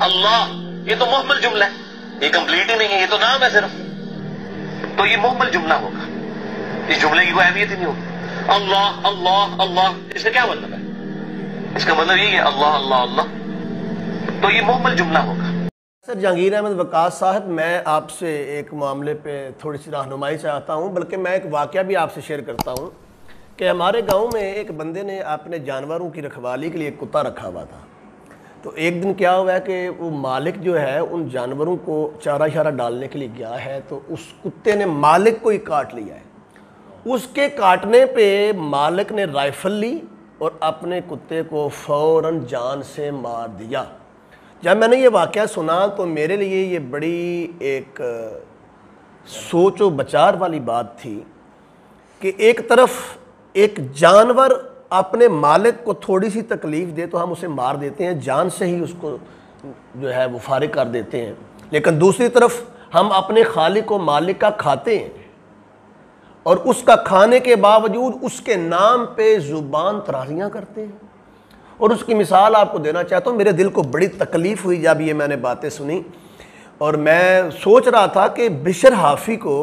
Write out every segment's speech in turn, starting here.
अल्लाह, ये तो मुहम्मल जुमला है, ये कंप्लीट ही नहीं है, ये तो नाम है सिर्फ। तो ये मुहम्मल जुमला होगा, इस जुमले की कोई अहमियत ही नहीं होगी। अल्लाह अल्लाह अल्लाह, इसका क्या मतलब है? इसका मतलब यही है अल्लाह अल्लाह अल्लाह, तो ये मुहम्मल जुमला होगा। सर जहांगीर अहमद वकास साहब, मैं आपसे एक मामले पे थोड़ी सी रहनुमाई चाहता हूँ, बल्कि मैं एक वाक़या भी आपसे शेयर करता हूँ कि हमारे गांव में एक बंदे ने अपने जानवरों की रखवाली के लिए एक कुत्ता रखा हुआ था। तो एक दिन क्या हुआ है कि वो मालिक जो है उन जानवरों को चारा शारा डालने के लिए गया है, तो उस कुत्ते ने मालिक को ही काट लिया है। उसके काटने पे मालिक ने राइफ़ल ली और अपने कुत्ते को फ़ौरन जान से मार दिया। जब मैंने ये वाक़या सुना तो मेरे लिए ये बड़ी एक सोच व विचार वाली बात थी कि एक तरफ एक जानवर अपने मालिक को थोड़ी सी तकलीफ़ दे तो हम उसे मार देते हैं, जान से ही उसको जो है वो फारिग कर देते हैं, लेकिन दूसरी तरफ हम अपने खालिक व मालिक का खाते हैं और उसका खाने के बावजूद उसके नाम पे ज़ुबान तराजियाँ करते हैं। और उसकी मिसाल आपको देना चाहता हूँ। मेरे दिल को बड़ी तकलीफ़ हुई जब ये मैंने बातें सुनी, और मैं सोच रहा था कि बिशर हाफ़ी को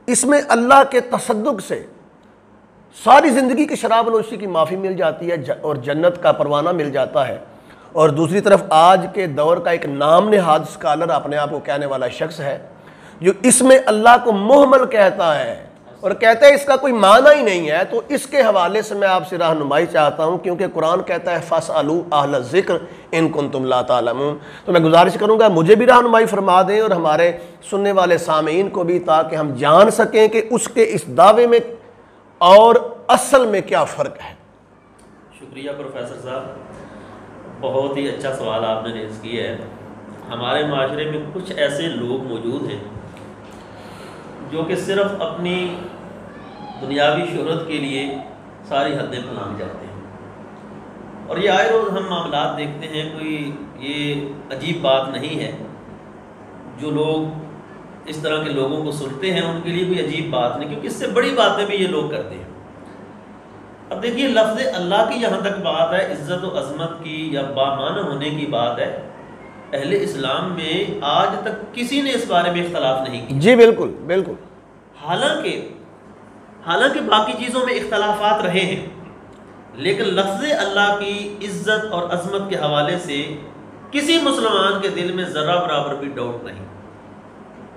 इसमें अल्लाह के तसद्दुक़ से सारी ज़िंदगी की शराब नोशी की माफ़ी मिल जाती है और जन्नत का परवाना मिल जाता है, और दूसरी तरफ आज के दौर का एक नाम नहाद स्कॉलर अपने आप को कहने वाला शख्स है जो इसमें अल्लाह को मुहम्मल कहता है और कहते हैं इसका कोई माना ही नहीं है। तो इसके हवाले से मैं आपसे रहनुमाई चाहता हूं, क्योंकि कुरान कहता है फ़स्अलू अहल ज़िक्र इन कुंतुम ला तालमून। तो मैं गुजारिश करूंगा मुझे भी रहनुमाई फरमा दें और हमारे सुनने वाले सामीन को भी, ताकि हम जान सकें कि उसके इस दावे में और असल में क्या फ़र्क है। शुक्रिया प्रोफेसर साहब, बहुत ही अच्छा सवाल आपने रेज़ किया है। हमारे माशरे में कुछ ऐसे लोग मौजूद हैं जो कि सिर्फ अपनी दुनियावी शोहरत के लिए सारी हदें फैलाने जाते हैं, और ये आए रोज़ हम मामलात देखते हैं। कोई ये अजीब बात नहीं है, जो लोग इस तरह के लोगों को सुनते हैं उनके लिए कोई अजीब बात नहीं, क्योंकि इससे बड़ी बातें भी ये लोग करते हैं। अब देखिए, लफ्ज़ अल्लाह की जहाँ तक बात है, इज़्ज़त व अज़मत की या बामाना होने की बात है, अहले इस्लाम में आज तक किसी ने इस बारे में इख्तलाफ नहीं किया। जी बिल्कुल बिल्कुल। हालांकि बाकी चीज़ों में इख्तलाफात रहे हैं, लेकिन लफ्ज़ अल्लाह की इज़्ज़त और अज़मत के हवाले से किसी मुसलमान के दिल में ज़रा बराबर भी डाउट नहीं।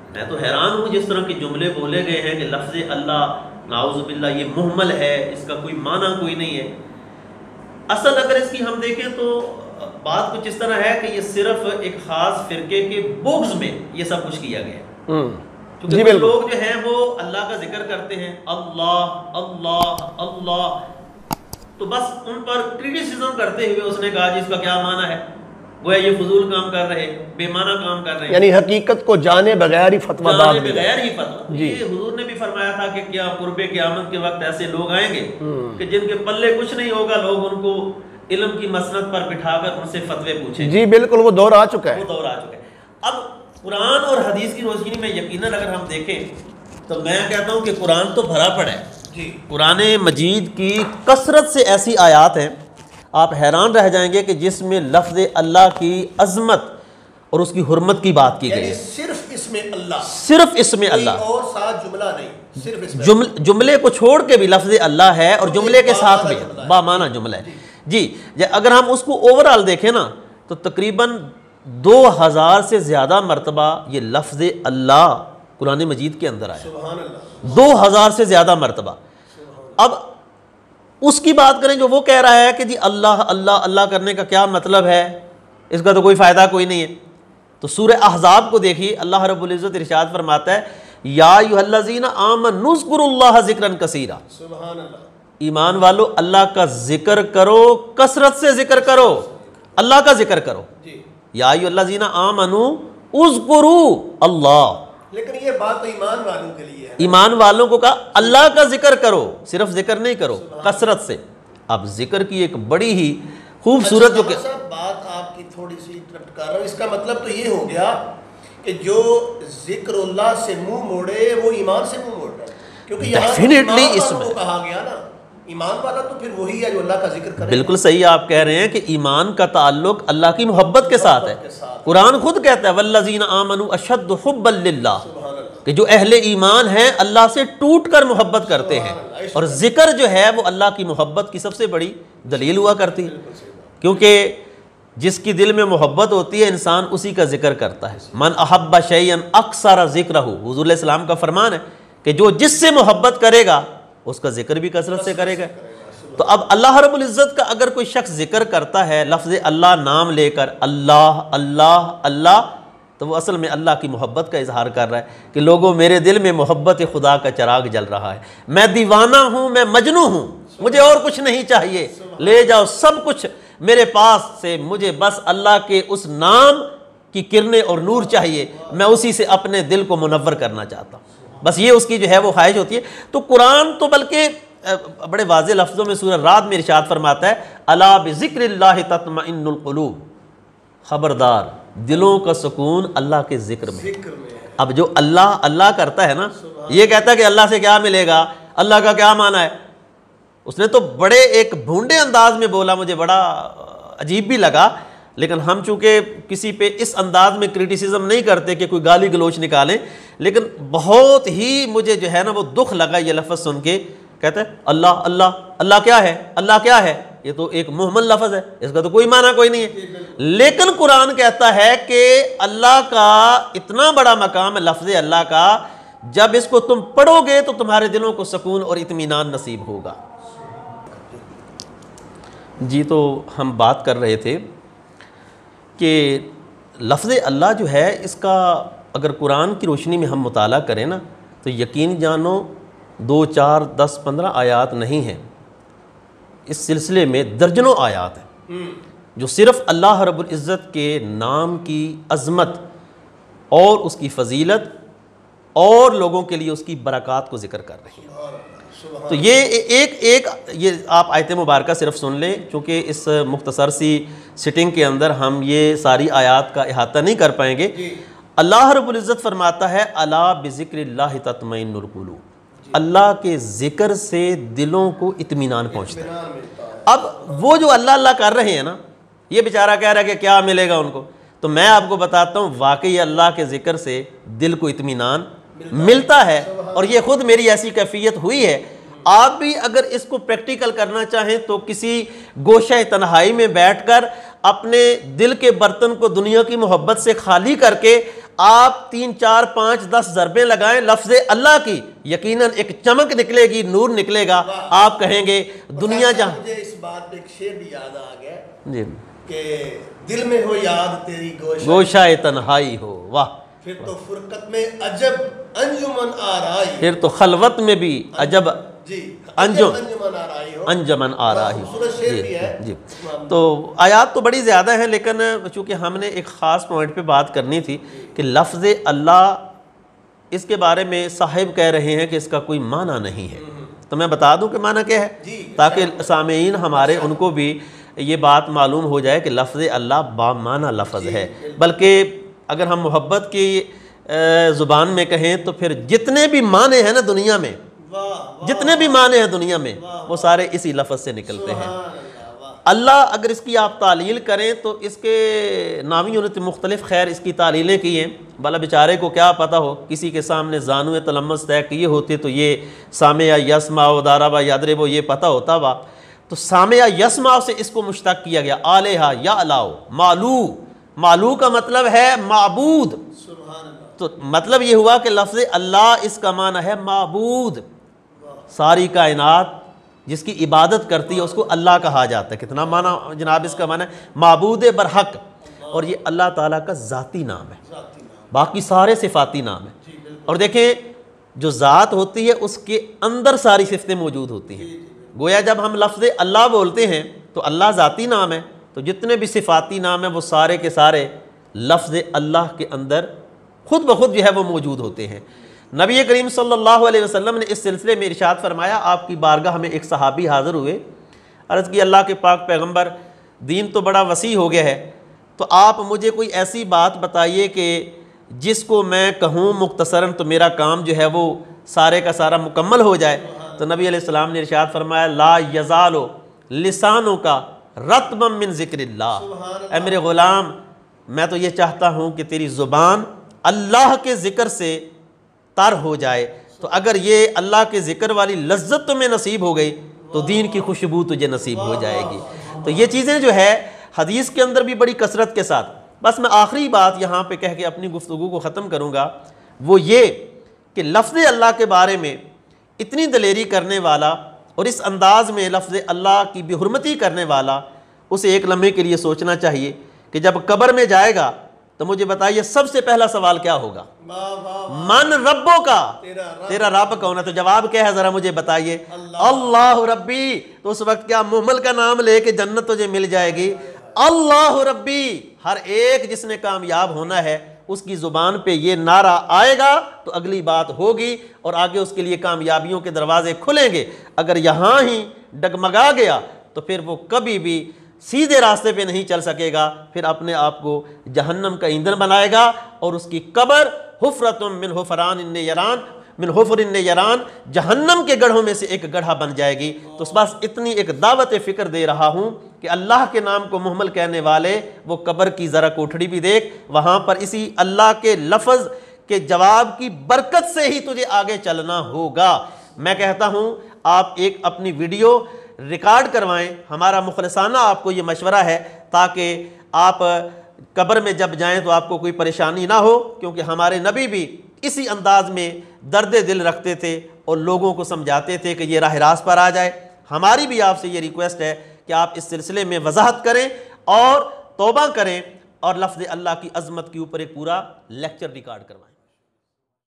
मैं तो हैरान हूँ जिस तरह के जुमले बोले गए हैं कि लफ्ज़ अल्लाह नाउज़ुबिल्लाह ये मुहम्मल है, इसका कोई माना कोई नहीं है। असल अगर इसकी हम देखें तो बात कुछ इस तरह है कि ये सिर्फ एक ख़ास फ़िरके के बुग़्ज़ में ये सब कुछ किया गया है। क्योंकि कुछ लोग जो हैं वो अल्लाह का जिक्र करते हैं, अल्लाह अल्लाह अल्लाह, तो बस उन पर क्रिटिसिज्म करते हुए उसने कहा जी इसका क्या माना है, गोया ये फजूल काम कर रहे, बेमाना काम कर रहे हैं, यानी हकीकत को जाने बगैर ही फतवा जाने बगैर ही फतवा। ये हुजूर ने भी फरमाया था कि क्या कुर्बे क़यामत के वक्त ऐसे लोग आएंगे कि जिनके पल्ले कुछ नहीं होगा, लोग उनको इल्म की मसनद पर बिठाकर उनसे फतवे पूछेंगे। जी बिल्कुल, वो दौर आ चुका है, वो दौर आ चुका है। अब कुरान और हदीस की रोशनी में यकीनन अगर हम देखें तो मैं कहता हूँ कि कुरान तो भरा पड़ा है जी। कुरान मजीद की कसरत से ऐसी आयात हैं, आप हैरान रह जाएंगे कि जिसमें लफ्ज़ अल्लाह की अज़मत और उसकी हुर्मत की बात की गई है। सिर्फ इसमें अल्लाह, सिर्फ इसमें अल्लाह, और साथ जुमला नहीं, सिर्फ इसमें जुमले को छोड़ के भी लफ्ज़ अल्लाह है और जुमले के साथ भी बामाना जुमला है जी। अगर हम उसको ओवरऑल देखें ना तो तकरीबन 2000 से ज़्यादा मरतबा ये लफ्ज़ अल्लाह कुरान मजीद के अंदर आया, 2000 से ज़्यादा मरतबा। अब उसकी बात करें जो वो कह रहा है कि जी अल्लाह अल्लाह अल्लाह करने का क्या मतलब है, इसका तो कोई फ़ायदा कोई नहीं है। तो सूरह अहज़ाब को देखिए, अल्लाह रब्बुल इज़्ज़त इरशाद फरमाता है या अय्युहल्लज़ीना आमनू ज़्कुरुल्लाह ज़िक्रन कसीरा, ईमान वालो अल्लाह का जिक्र करो, कसरत से जिक्र करो, अल्लाह का जिक्र करो। या अय्युहल्लज़ीना आमनू उज़्कुरू अल्लाह, लेकिन ये बात तो ईमान वालों के लिए है। ईमान वालों को कहा अल्लाह का जिक्र करो, सिर्फ जिक्र नहीं करो, कसरत से। अब जिक्र की एक बड़ी ही खूबसूरत जो बात आपकी थोड़ी सी इंटरप्ट कर रहा हूँ, इसका मतलब तो ये हो गया कि जो जिक्रुल्लाह से मुंह मोड़े वो ईमान से मुंह मोड़ रहा है, क्योंकि डेफिनेटली इसमें कहा गया ना ईमान वाला तो फिर वही है जो अल्लाह का जिक्र करे। बिल्कुल सही आप कह रहे हैं कि ईमान का ताल्लुक अल्लाह की मोहब्बत के साथ है। कुरान खुद कहता है वल्लज़ीना आमनू अशद्दु हुब्बन लिल्लाह, कि जो अहले ईमान हैं अल्लाह से टूट कर मोहब्बत करते हैं। और जिक्र जो है वो अल्लाह की मोहब्बत की सबसे बड़ी दलील हुआ करती है, क्योंकि जिसकी दिल में मोहब्बत होती है इंसान उसी का जिक्र करता है। मन अहब्बा शैअन अक्सर ज़िक्रहु, हुज़ूर सलाम का फरमान है कि जो जिससे मोहब्बत करेगा उसका जिक्र भी कसरत से करेगा। तो अब अल्लाह रब्बुल इज़्ज़त का अगर कोई शख्स जिक्र करता है लफ्ज़ अल्लाह नाम लेकर, अल्लाह अल्लाह अल्लाह, तो वो असल में अल्लाह की मोहब्बत का इजहार कर रहा है कि लोगों मेरे दिल में मोहब्बत खुदा का चिराग जल रहा है, मैं दीवाना हूँ, मैं मजनू हूँ, मुझे और कुछ नहीं चाहिए, ले जाओ सब कुछ मेरे पास से, मुझे बस अल्लाह के उस नाम की किरणें और नूर चाहिए, मैं उसी से अपने दिल को मुनव्वर करना चाहता हूँ। बस ये उसकी जो है वो ख्वाहिश होती है। तो कुरान तो बल्कि बड़े वाज़े लफ्ज़ों में सूरह राद में इरशाद फरमाता है अला बिज़िक्रिल्लाहि तत्मइन्नुल क़ुलूब, खबरदार दिलों का सुकून अल्लाह के जिक्र में। अब जो अल्लाह अल्लाह करता है ना, ये कहता है कि अल्लाह से क्या मिलेगा, अल्लाह का क्या माना है, उसने तो बड़े एक भूंडे अंदाज में बोला, मुझे बड़ा अजीब भी लगा। लेकिन हम चूँकि किसी पे इस अंदाज में क्रिटिसिज्म नहीं करते कि कोई गाली गलोच निकालें, लेकिन बहुत ही मुझे जो है ना वो दुख लगा ये लफ्ज़ सुन के। कहते हैं अल्लाह अल्लाह अल्लाह क्या है, अल्लाह क्या है, ये तो एक मुहम्मल लफ्ज़ है, इसका तो कोई माना कोई नहीं है। लेकिन कुरान कहता है कि अल्लाह का इतना बड़ा मकाम है लफ्ज़ अल्लाह का, जब इसको तुम पढ़ोगे तो तुम्हारे दिलों को सुकून और इत्मीनान नसीब होगा। जी, तो हम बात कर रहे थे कि लफ्ज़ अल्लाह जो है इसका अगर कुरान की रोशनी में हम मुताला करें ना, तो यकीन जानो 2, 4, 10, 15 आयात नहीं हैं, इस सिलसिले में दर्जनों आयात हैं जो सिर्फ़ अल्लाह रब्बुल इज़्ज़त के नाम की अज़मत और उसकी फ़जीलत और लोगों के लिए उसकी बरक़ात को ज़िक्र कर रही हैं। तो ये ये आप आयत मुबारक सिर्फ सुन लें, क्योंकि इस मुख्तसर सी सिटिंग के अंदर हम ये सारी आयात का इहाता नहीं कर पाएंगे। अल्लाह रब्बुल इज़्ज़त फरमाता है अला बिज़िक्रिल्लाहि तत्मइन्नुल क़ुलूब, अल्लाह के ज़िक्र से दिलों को इत्मीनान पहुँचता है। अब वो जो अल्लाह अल्लाह कर रहे हैं ना, ये बेचारा कह रहा है कि क्या मिलेगा उनको, तो मैं आपको बताता हूँ वाकई अल्लाह के ज़िक्र से दिल को इत्मीनान मिलता है। और ये खुद मेरी ऐसी कैफियत हुई है। आप भी अगर इसको प्रैक्टिकल करना चाहें तो किसी गोशे तन्हाई में बैठकर अपने दिल के बर्तन को दुनिया की मोहब्बत से खाली करके आप 3, 4, 5, 10 ज़रबे लगाएं लफ्ज़ अल्लाह की, यकीनन एक चमक निकलेगी, नूर निकलेगा। आप कहेंगे दुनिया जहाँ, मुझे इस बात पे एक शेर भी याद आ गया जी कि दिल में हो याद तेरी गोशाए तन्हाई हो, वाह, फिर तो फुरकत में अजब अंजुमन आराई, फिर तो खलवत में भी अजब जी अंजुमन आ रही हो। जी, तो आयात तो बड़ी ज़्यादा हैं, लेकिन चूँकि हमने एक ख़ास पॉइंट पे बात करनी थी कि लफ्ज़ अल्लाह, इसके बारे में साहिब कह रहे हैं कि इसका कोई माना नहीं है। तो मैं बता दूं कि माना क्या है, ताकि सामेईन हमारे उनको भी ये बात मालूम हो जाए कि लफ्ज़ अल्लाह बामाना लफ्ज़ है। बल्कि अगर हम मोहब्बत की ज़ुबान में कहें तो फिर जितने भी माने हैं ना दुनिया में, जितने भी माने हैं दुनिया में, वो सारे इसी लफ्ज़ से निकलते हैं। अल्लाह अगर इसकी आप तालील करें तो इसके नामियों ने मुख्तलिफ खैर इसकी तालीलें की हैं। भला बेचारे को क्या पता हो, किसी के सामने जानू तलम्मस तय किए होते तो ये सामे या यस्मा दाराबा यादरेबो ये पता होता वा। तो सामे या यस्मा से इसको मुश्तक किया गया, आलेहा या अलाओ, मालू, मालू का मतलब है माबूद। तो मतलब ये हुआ कि लफ्ज़ अल्लाह इसका माना है माबूद। सारी कायनात जिसकी इबादत करती है उसको अल्लाह कहा जाता है। कितना माना जनाब इसका माना है माबूद बरहक। और ये अल्लाह ताला का ज़ाती नाम है, बाकी सारे सिफाती नाम है। और देखें जो ज़ात होती है उसके अंदर सारी सिफतें मौजूद होती हैं। गोया जब हम लफ्ज़ अल्लाह बोलते हैं तो अल्लाह ज़ाती नाम है, तो जितने भी सिफाती नाम हैं वो सारे के सारे लफ्ज़ अल्लाह के अंदर खुद ब खुद जो है वो मौजूद होते हैं। नबी करीम सल्लल्लाहु अलैहि वसल्लम ने इस सिलसिले में इरशाद फरमाया, आपकी बारगाह में एक सहाबी हाज़िर हुए, अर्ज़ की अल्लाह के पाक पैगंबर, दीन तो बड़ा वसी हो गया है, तो आप मुझे कोई ऐसी बात बताइए कि जिसको मैं कहूँ मुख्तसरन तो मेरा काम जो है वो सारे का सारा मुकम्मल हो जाए। तो नबी अलैहिस्सलाम ने इरशाद फरमाया ला यज़ालो लिसानों का रत्बम मिन ज़िक्रिल्लाह। ऐ मेरे ग़ुलाम, मैं तो ये चाहता हूँ कि तेरी ज़ुबान अल्लाह के ज़िक्र से तर हो जाए। तो अगर ये अल्लाह के ज़िक्र वाली लज्जत तुम्हें नसीब हो गई तो दीन की खुशबू तुझे नसीब हो जाएगी। तो ये चीज़ें जो है हदीस के अंदर भी बड़ी कसरत के साथ, बस मैं आखिरी बात यहाँ पे कह के अपनी गुफ्तगू को ख़त्म करूँगा, वो ये कि लफ्ज़ अल्लाह के बारे में इतनी दलेरी करने वाला और इस अंदाज़ में लफ्ज़ अल्लाह की बेहुरमती करने वाला, उसे एक लम्हे के लिए सोचना चाहिए कि जब कब्र में जाएगा तो मुझे बताइए सबसे पहला सवाल क्या होगा? मन रब्बो का, तेरा रब कौन है? तो जवाब क्या है ज़रा मुझे बताइए? अल्लाह रब्बी। तो उस वक्त क्या मुहम्मल का नाम लेके जन्नत तुझे मिल जाएगी? अल्लाह रब्बी। हर एक जिसने कामयाब होना है उसकी ज़ुबान पे ये नारा आएगा तो अगली बात होगी और आगे उसके लिए कामयाबियों के दरवाजे खुलेंगे। अगर यहाँ ही डगमगा गया तो फिर वो कभी भी सीधे रास्ते पे नहीं चल सकेगा, फिर अपने आप को जहन्नम का ईंधन बनाएगा और उसकी कब्र हुफरतुम मिन हुफरान इन्ने यरान मिन हुफर इन्ने यरान, जहन्नम के गढ़ों में से एक गढ़ा बन जाएगी। तो बस इतनी एक दावत फ़िक्र दे रहा हूँ कि अल्लाह के नाम को मुहम्मल कहने वाले वो कब्र की ज़रा कोठड़ी भी देख, वहाँ पर इसी अल्लाह के लफ्ज़ के जवाब की बरकत से ही तुझे आगे चलना होगा। मैं कहता हूँ आप एक अपनी वीडियो रिकॉर्ड करवाएं, हमारा मुखलसाना आपको ये मशवरा है, ताकि आप कब्र में जब जाएं तो आपको कोई परेशानी ना हो, क्योंकि हमारे नबी भी इसी अंदाज में दर्द दिल रखते थे और लोगों को समझाते थे कि ये राह रास्त पर आ जाए। हमारी भी आपसे ये रिक्वेस्ट है कि आप इस सिलसिले में वजाहत करें और तौबा करें और लफ्ज़ अल्लाह की अज़मत के ऊपर एक पूरा लेक्चर रिकॉर्ड करवाएं।